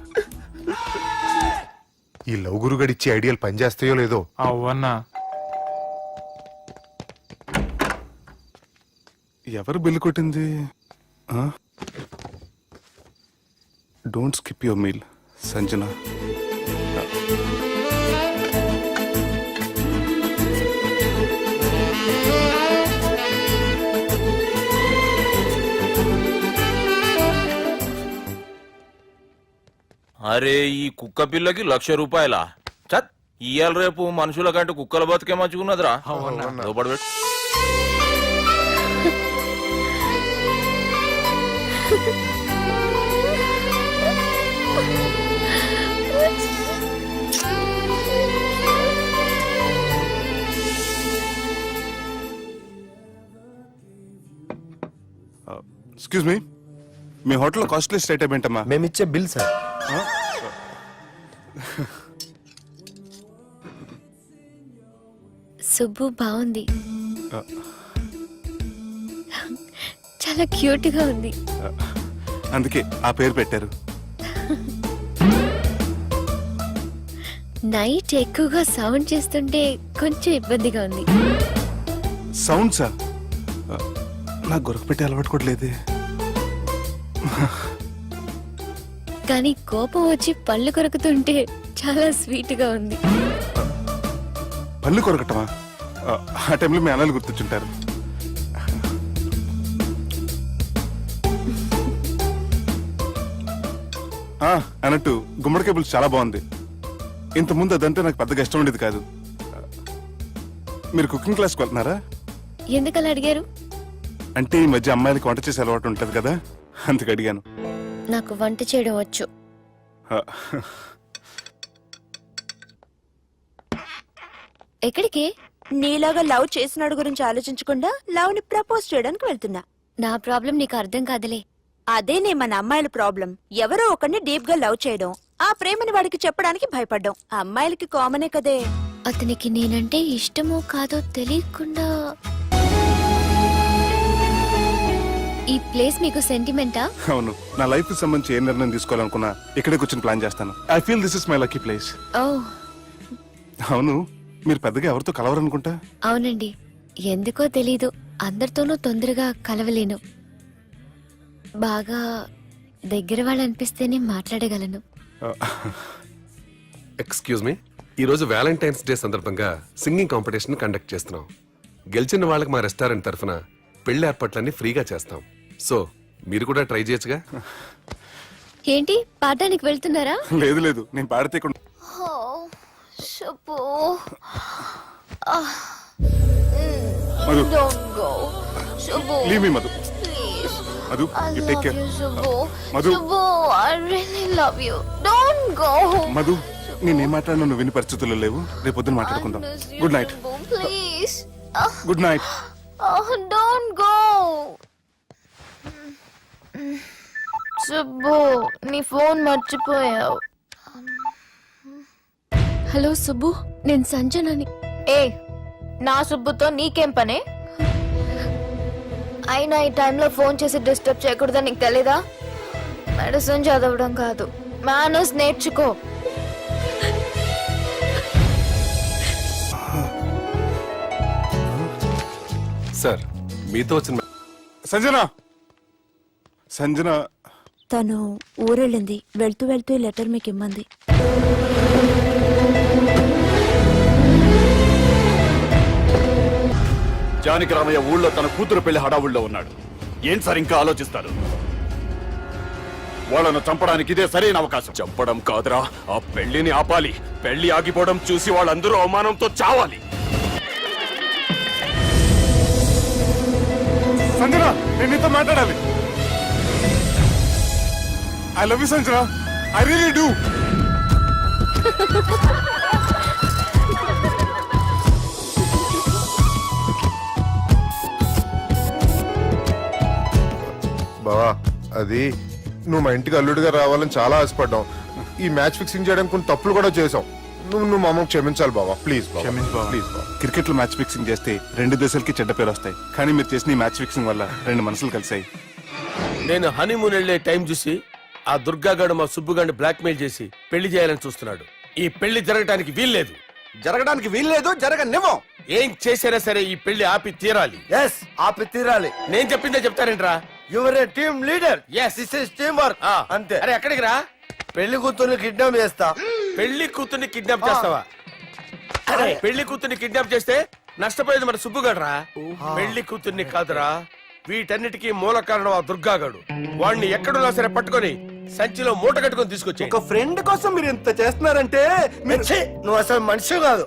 ఈ లవ్ గురుగడి ఇచ్చే ఐడియాలు పనిచేస్తాయో లేదో. అవ్వన్నా ఎవరు బిల్లు కొట్టింది? Don't skip your meal Sanjana. అరే ఈ కుక్క పిల్లకి 1,00,000 రూపాయల చత్ ఇయ్యాల రేపు మనుషుల కంటే కుక్కల బతికే మంచుకున్నదిరా. లోపడి పెట్టు. ఎక్స్క్యూజ్ మీ, మీ హోటల్లో కాస్ట్లీ స్టేట్ ఏంటమ్మా? మేమిచ్చే బిల్ సార్. సుబ్బు బాగుంది, చాలా క్యూట్ గా ఉంది. అందుకే ఆ పేరు పెట్టారు. నైట్ ఎక్కువగా సౌండ్ చేస్తుంటే కొంచెం ఇబ్బందిగా ఉంది. సౌండ్సా? నాకు గొరక పెట్టే అలవాటు కూడా లేదే. కానీ కోపం వచ్చి పళ్ళు కొరుకుతుంటే చాలా స్వీట్ గా ఉంది. పళ్ళు కొరకటమా? ఆ టైంలో మీ అన్నలు గుర్తొచ్చుంటారు. అన్నట్టు గుమ్మడికాయ పులుసు చాలా బాగుంది. ఇంతకుముందు అదంటే నాకు పెద్దగా ఇష్టం ఉండేది కాదు. మీరు కుకింగ్ క్లాస్కి వెళ్తున్నారా? ఎందుకలా అడిగారు? అంటే ఈ మధ్య అమ్మాయిలకి వంట చేసే అలవాటు ఉంటది కదా, అందుకు అడిగాను. నాకు వంట చేయడం వచ్చు. ఎక్కడికి? నీలాగా లవ్ చేసినాడు గురించి ఆలోచించకుండా లవ్ ని ప్రపోజ్ చేయడానికి వెళ్తున్నా. నా ప్రాబ్లం నీకు అర్థం కాదులే. అదేనే మన అమ్మాయిల ప్రాబ్లం. ఎవరో ఒకరిని డీప్ గా లవ్ చేయడం, ఆ ప్రేమని వాడికి చెప్పడానికి భయపడ్డం అమ్మాయిలకి కామనే కదే. అతనికి నేనంటే ఇష్టమో కాదో తెలియకుండా ఈ ప్లేస్ మీకు సెంటిమెంటా? అవును, నా లైఫ్ కి సంబంధించి ఏ నిర్ణయం తీసుకోవాలనుకున్నా ఇక్కడే కూర్చొని ప్లాన్ చేస్తాను. I feel this is my lucky place. ఓ అవును, మీరు పెద్దగా ఎవరితో కలవరనుకుంటా. అవునండి, ఎందుకో తెలీదు, అందరితోనూ తొందరగా కలవలేను. బాగా దగ్గర వాళ్ళు అనిపిస్తేనే మాట్లాడగలను. ఎక్స్క్యూజ్ మీ, ఈ రోజు వ్యాలంటైన్స్ డే సందర్భంగా సింగింగ్ కాంపిటీషన్ కండక్ట్ చేస్తున్నాం. గెలిచిన వాళ్ళకి మా రెస్టారెంట్ తరఫున పెళ్లి ఏర్పాట్లన్నీ ఫ్రీగా చేస్తాం. సో మీరు కూడా ట్రై చేయొచ్చుగా. ఏంటి పాడడానికి వెళ్తున్నారా? లేదు లేదు, నేను పాడితే ఇక్కడ Madhu, leave me Madhu. Madhu, you take care. Madhu, Madhu, నేనేం మాట్లాడినా నువ్వు విని పరిస్థితుల్లో లేవు. రేపు పొద్దున మాట్లాడుకుందాం. Good night. Good night. Don't go. Subbu, నీ ఫోన్ మర్చిపోయావు. హలో సుబ్బు, నేను సంజనని. ఏ, నా సుబ్బుతో నీకేం పనే? అయినా ఈ టైంలో ఫోన్ చేసి డిస్టర్బ్ చేయకూడదని నీకు తెలీదా? మెడిసిన్ చదవడం కాదు, మేనర్స్ నేర్చుకో. సార్, మీతో వచ్చిన సంజన. సంజన తను ఊరెళ్ళింది. వెళ్తూ వెళ్తూ ఈ లెటర్ మీకు ఇమ్మంది. జానకి రామయ్య ఊళ్ళో తన కూతురు పెళ్లి హడావుల్లో ఉన్నాడు. ఏం సార్ ఇంకా ఆలోచిస్తారు? వాళ్ళను చంపడానికి ఇదే సరైన అవకాశం. చంపడం కాదురా, ఆ పెళ్లిని ఆపాలి. పెళ్లి ఆగిపోవడం చూసి వాళ్ళందరూ అవమానంతో చావాలి. సంజన, నేను నీతో మాట్లాడాలి. I love you Sanjana, I really do. బావా, అది నువ్వు మా ఇంటికి అల్లుడిగా రావాలని చాలా ఆశపడ్డాం. ఈ మ్యాచ్ ఫిక్సింగ్ చేయడానికి కొన్ని తప్పులు కూడా చేసాం. నువ్వు మా అమ్మకు క్షమించాలి బావా, ప్లీజ్. ప్లీజ్. క్రికెట్ లో మ్యాచ్ ఫిక్సింగ్ చేస్తే 2 దేశాలకి చెడ్డ పేరు వస్తాయి. కానీ మీరు చేసిన ఈ మ్యాచ్ ఫిక్సింగ్ వల్ల 2 మనసులు కలిసాయి. నేను హనీమూన్ వెళ్లే టైం చూసి ఆ దుర్గాగాడు మా సుబ్బుగాడిని బ్లాక్మెయిల్ చేసి పెళ్లి చేయాలని చూస్తున్నాడు. ఈ పెళ్లి జరగడానికి వీల్లేదు. జరగడానికి వీల్లేదు, జరగనివ్వం. ఏం చేసినా సరే ఈ పెళ్లి ఆపి తీరాలి. ఎస్, ఆపి తీరాలి. నేను చెప్పిందే చెప్తారేంట్రా? Your a team leader. Yes. This is team work. అంతే. అరే ఎక్కడికి రా? పెళ్లి కూతుర్ని కిడ్నాప్ చేస్తా. పెళ్లి కూతుర్ని కిడ్నాప్ చేస్తావా? అరే పెళ్లి కూతుర్ని కిడ్నాప్ చేస్తే నష్టపోయేది మన సుబ్బుగాడురా. పెళ్లి కూతుర్ని కాదురా, వీటన్నిటికీ మూల కారణం ఆ దుర్గాగాడు. వాడిని ఎక్కడున్నా సరే పట్టుకొని సంచిలో మూట కట్టుకొని తీసుకొచ్చి. ఒక ఫ్రెండ్ కోసం మీరు ఇంత చేస్తున్నారంటే నువ్వు అసలు మనిషి కాదు,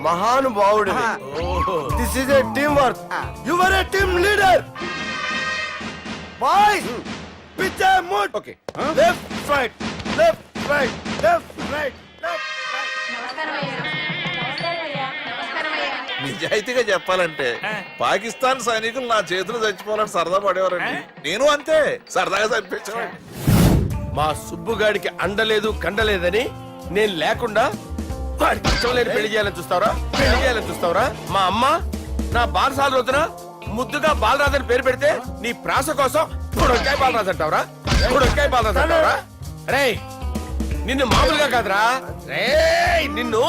మహానుభావుడు. This is a team work. Your a team leader. Boys, pitch A mood. Okay, left right, left right, left right, left నిజాయితీగా చెప్పాలంటే పాకిస్తాన్ సైనికులు నా చేతులు చచ్చిపోవాలని సరదా పడేవారండి. నేను అంతే సరదాగా చనిపించేవాడిని. మా సుబ్బుగాడికి అండలేదు కండలేదని నేను లేకుండా వాడికి ఇష్టం లేని పెళ్లి చేయాలని చూస్తావరా? పెళ్లి చేయాలని చూస్తావరా? మా అమ్మ నా బాలసాల రోజున ముద్దుగా బాలరాజని పేరు పెడితే నీ ప్రాస కోసం పొడొక్కాయ బాలరాజు అంటావరా? పొడొక్కాయ బాలరాజు అంటావరా? రే, నిన్ను మామూలుగా కాదురా, రే నిన్ను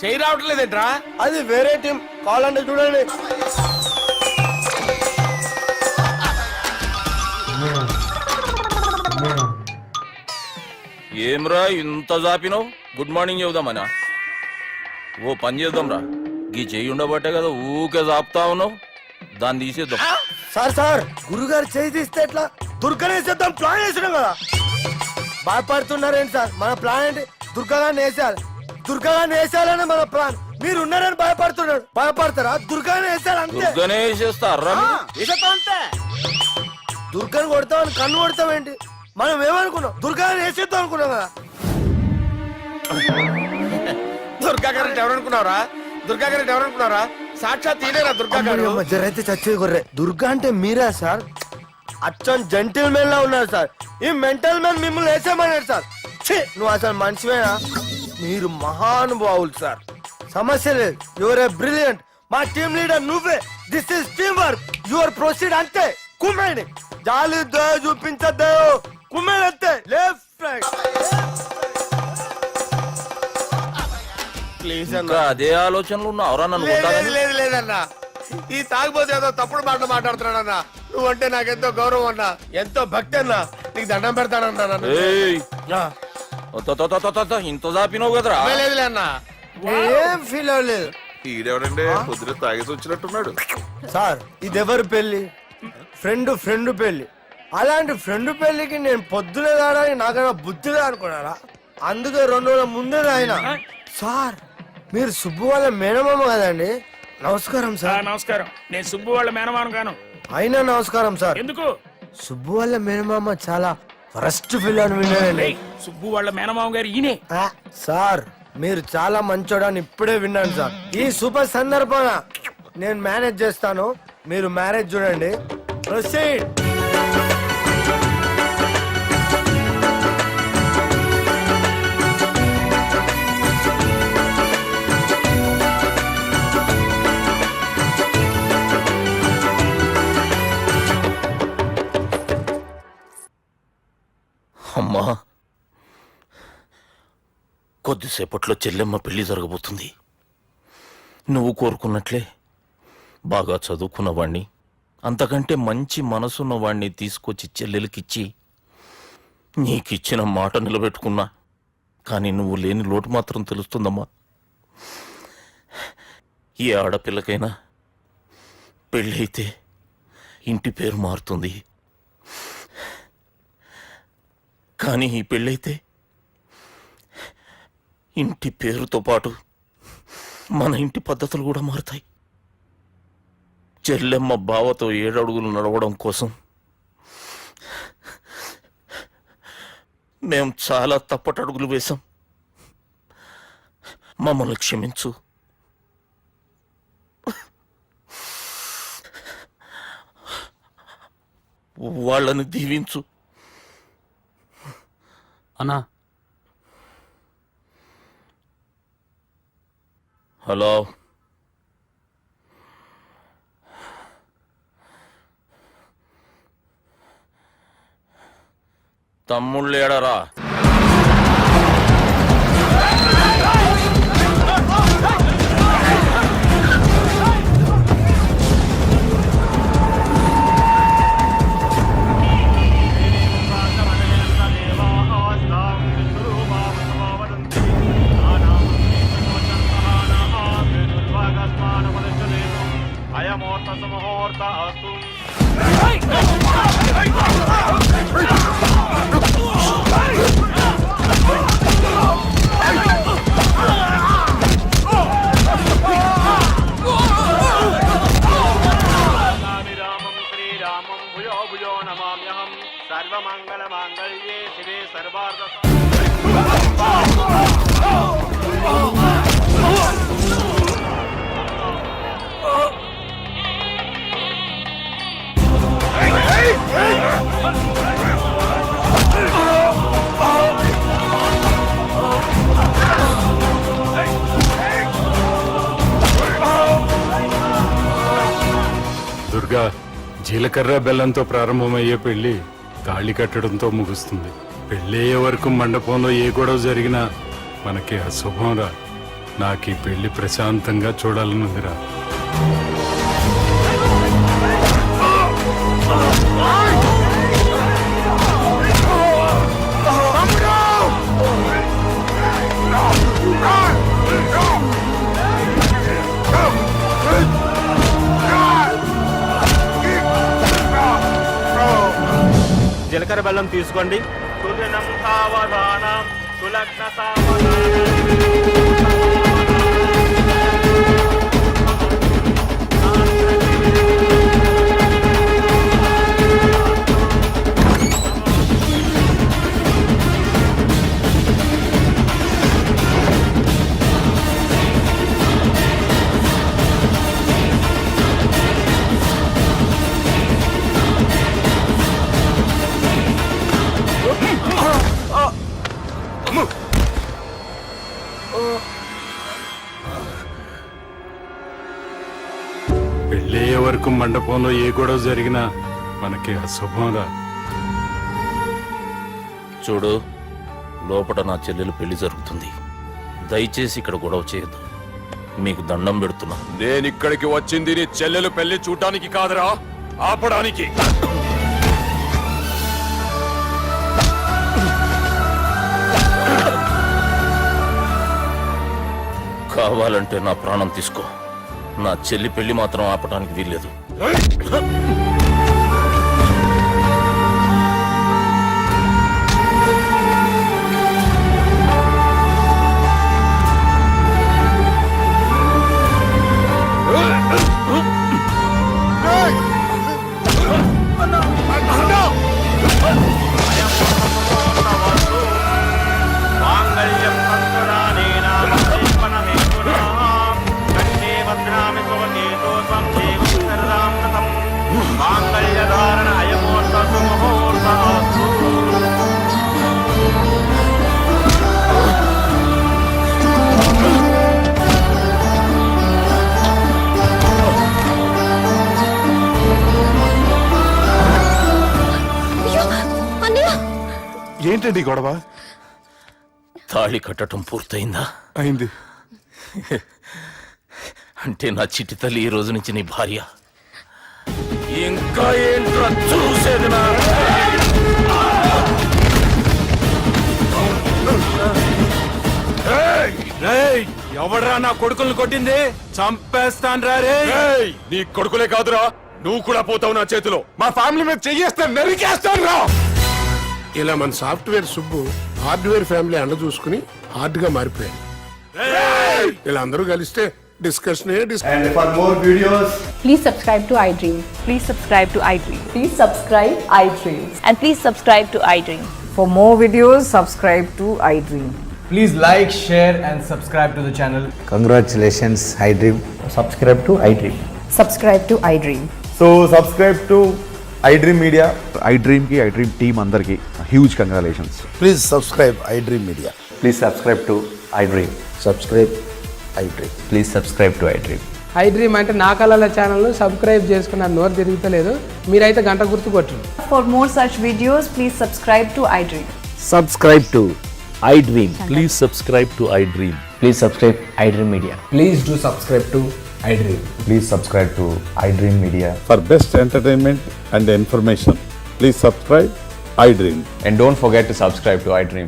చేయి రావట్లేదేంట్రా? అది వేరే టీం. కావాలంటే చూడండి. ఏమ్రా ఇంత జాపినావు? Good morning చెబుదామనా? ఓ పని చేద్దాం రా, గీ చెయ్యి ఉండబట్టే కదా ఊకే జాపుతా ఉన్నావు. దాన్ని తీసేద్దాం. సార్ గురుగారు చేయి తీస్తే ఎట్లా? దుర్గనేసేద్దాం ప్లాన్ వేసినాం కదా. భయపడుతున్నారేంటి సార్? మన ప్లాన్ ఏంటి? దుర్గాన్ని వేసేయాలి. దుర్గాన్ని వేసేయాలని మన ప్లాన్. మీరు ఉన్నారని భయపడుతున్నాడు. భయపడతారా? దుర్గాన్ని వేసేయాలి అంతే. దుర్గనే వేసేస్తారా? వేసేద్దాం అంతే. దుర్గాని కొడతామని కన్ను కొడతామేంటి? మనం ఏమనుకున్నాం? దుర్గాన్ని వేసేద్దాం అనుకున్నాం కదా. దుర్గా గారు ఎవరనుకున్నారా? దుర్గా గారు ఎవరనుకున్నారా? సాక్షాత్ ఈయనేనా దుర్గా గారు? అమ్మయ్య, జరైతే చచ్చేది గొర్రె. దుర్గా అంటే మీరా సార్? అచ్చం జెంటిల్ మెన్ లా ఉన్నారు సార్. ఈ మెంటల్ మ్యాన్ మిమ్మల్ని వేసేమన్నాడు సార్. ఛీ, నువ్వు అసలు మనిషివేనా? మీరు మహానుభావులు సార్. సమస్య లేదు. Your a brilliant. మా టీమ్ లీడర్ నువ్వే. This is team work. Your proceed అంతే. కుమ్మేడి జాలి దయ చూపించద్దు. కుమ్మేడి అంతే. Left right. ప్లీజ్ అన్న. ఇంకా అదే ఆలోచనలు ఉన్నావురా నన్ను లేదు కొట్టాలని? లేదు లేదన్నా, ఈ తాగుబోతు ఏదో తప్పుడు మాటలు మాట్లాడుతున్నాడన్నా. నువ్వంటే నాకెంతో గౌరవం అన్నా, ఎంతో భక్తి అన్నా. నీకు దండం పెడతానన్నా. ఏయ్, ఇంత చాపినావు కదరా? లేదులే అన్నా. ఏం ఫీల్ అవ్వలేదు ఈడెవడండి పొద్దున తాగేసి వచ్చినట్టున్నాడు. సార్. ఇది ఎవరు పెళ్లి? ఫ్రెండ్ పెళ్లి. అలాంటి ఫ్రెండ్ పెళ్లికి నేను పొద్దునే రావడానికి నాకైనా బుద్ధిగా అనుకున్నారా? అందుకే 2 రోజుల ముందే ఆయన. సార్ మీరు సుబ్బు వాళ్ళ మేనమామ కదండి? నమస్కారం సార్. నమస్కారం. నేను సుబ్బు వాళ్ళ మేనమాను గాను. అయినా నమస్కారం సార్. ఎందుకు? సుబ్బు వాళ్ళ మేనమామ చాలా ఫస్ట్ ఫిల్ అని విన్నానండి. సుబ్బు వాళ్ళ మేనమామ గారు ఈయనే. సార్ మీరు చాలా మంచోడని ఇప్పుడే విన్నాను సార్. ఈ సూపర్ సందర్భాన నేను మేనేజ్ చేస్తాను, మీరు మ్యారేజ్ చూడండి. ప్రొసీడ్. అమ్మా, కొద్దిసేపట్లో చెల్లెమ్మ పెళ్లి జరగబోతుంది. నువ్వు కోరుకున్నట్లే బాగా చదువుకున్నవాణ్ణి, అంతకంటే మంచి మనసున్నవాణ్ణి తీసుకొచ్చి చెల్లెలకిచ్చి నీకిచ్చిన మాట నిలబెట్టుకున్నా. కానీ నువ్వు లేని లోటు మాత్రం తెలుస్తుందమ్మా. ఏ ఆడపిల్లకైనా పెళ్ళి అయితే ఇంటి పేరు మారుతుంది. కానీ ఈ పెళ్ళైతే ఇంటి పేరుతో పాటు మన ఇంటి పద్ధతులు కూడా మారుతాయి. చెల్లెమ్మ బావతో 7 అడుగులు నడవడం కోసం మేం చాలా తప్పటడుగులు వేశాం. మమ్మల్ని క్షమించు. వాళ్ళని దీవించు. అన్నా, హలో, తమ్ముళ్ళేడరా? సర్వమంగళమాంగళ్యే శివే సర్వార్థ దుర్గా, జీలకర్ర బెల్లంతో ప్రారంభమయ్యే పెళ్లి తాళి కట్టడంతో ముగుస్తుంది. పెళ్ళయ్యే వరకు మండపంలో ఏ గొడవ జరిగినా మనకి అశుభం రా. నాకు ఈ పెళ్లి ప్రశాంతంగా చూడాలనుందిరా. జీలకర్ర బెల్లం తీసుకోండి. సుజనం సావధానం సులగ్న సావధానం. వరకు మండపంలో ఏ గొడవ జరిగినా మనకి అశుభంరా. చూడు, లోపల నా చెల్లెలు పెళ్లి జరుగుతుంది. దయచేసి ఇక్కడ గొడవ చేయొద్దు. మీకు దండం పెడుతున్నా. నేను ఇక్కడికి వచ్చింది నీ చెల్లెలు పెళ్లి చూడటానికి కాదురా, ఆపడానికి. కావాలంటే నా ప్రాణం తీసుకో, నా చెల్లి పెళ్లి మాత్రం ఆపడానికి వీల్లేదు. ఏంటండి ఈ గొడవ? తాళి కట్టడం పూర్తయిందా? అయింది. అంటే నా చిట్టి తల్లి ఈ రోజు నుంచి నీ భార్య. ఇంకా ఏంట్రా చూసేది? నా ఎవడరా నా కొడుకుల్ని కొట్టింది? చంపేస్తాను రా రే. నీ కొడుకులే కాదురా, నువ్వు కూడా పోతావు నా చేతిలో. మా ఫ్యామిలీ మీద చెయ్యేస్తాను, నరికేస్తాను రా. ఇలా మన సాఫ్ట్వేర్ సుబ్బు హార్డ్వేర్ ఫ్యామిలీ అండ చూసుకుని హార్డ్ గా మారిపోయాడు. ఇలా అందరూ కలిస్తే discussion. And for more videos, Please subscribe to iDream. Please subscribe to iDream. Please subscribe iDream. And please subscribe to iDream. For more videos, subscribe to iDream. please like, share and subscribe to the channel. Congratulations iDream. Subscribe to iDream. Subscribe to iDream. So subscribe to iDream Media. iDream కి iDream team అందరికి huge congratulations. Please subscribe iDream Media. Please subscribe to iDream. Subscribe iDream. Please subscribe to iDream. iDream అంటే నా కళల ఛానల్ను subscribe చేసుకున్న నోరు తిరుగుతలేదు. మీరైతే గంట గుర్తు కొట్టండి. For more such videos, please subscribe to iDream. Subscribe to iDream. Please subscribe to iDream. Please subscribe iDream Media. Please do subscribe to iDream. Please subscribe to iDream Media. For best entertainment and information please subscribe iDream. And don't forget to subscribe to iDream.